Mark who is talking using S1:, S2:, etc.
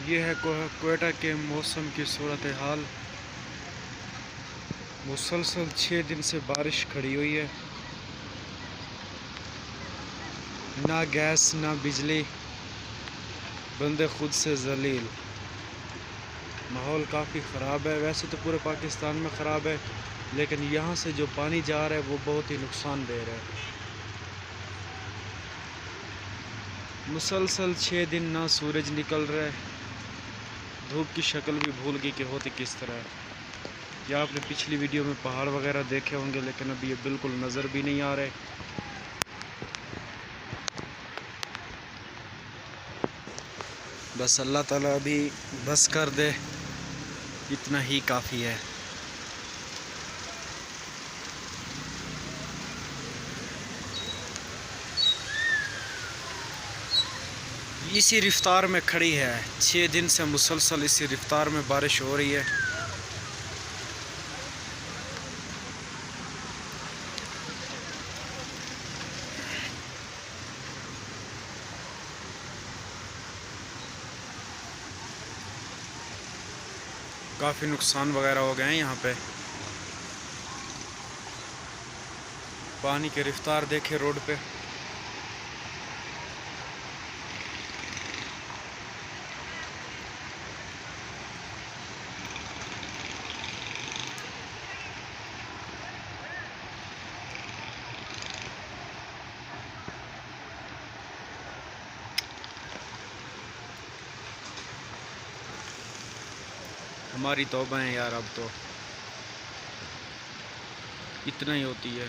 S1: ये है क्वेटा के मौसम की सूरत हाल। मुसलसल 6 दिन से बारिश खड़ी हुई है, ना गैस ना बिजली, बंदे खुद से जलील। माहौल काफ़ी ख़राब है। वैसे तो पूरे पाकिस्तान में ख़राब है, लेकिन यहाँ से जो पानी जा रहा है वो बहुत ही नुकसानदेह है। मुसलसल 6 दिन ना सूरज निकल रहा है, धूप की शक्ल भी भूल गई कि होती किस तरह है। या आपने पिछली वीडियो में पहाड़ वगैरह देखे होंगे, लेकिन अभी ये बिल्कुल नज़र भी नहीं आ रहे। बस अल्लाह ताला अभी बस कर दे, इतना ही काफ़ी है। इसी रफ्तार में खड़ी है, 6 दिन से मुसलसल इसी रफ्तार में बारिश हो रही है। काफ़ी नुकसान वगैरह हो गए हैं यहाँ पे। पानी की रफ्तार देखे रोड पे। हमारी तौबा है यार, अब तो इतना ही होती है।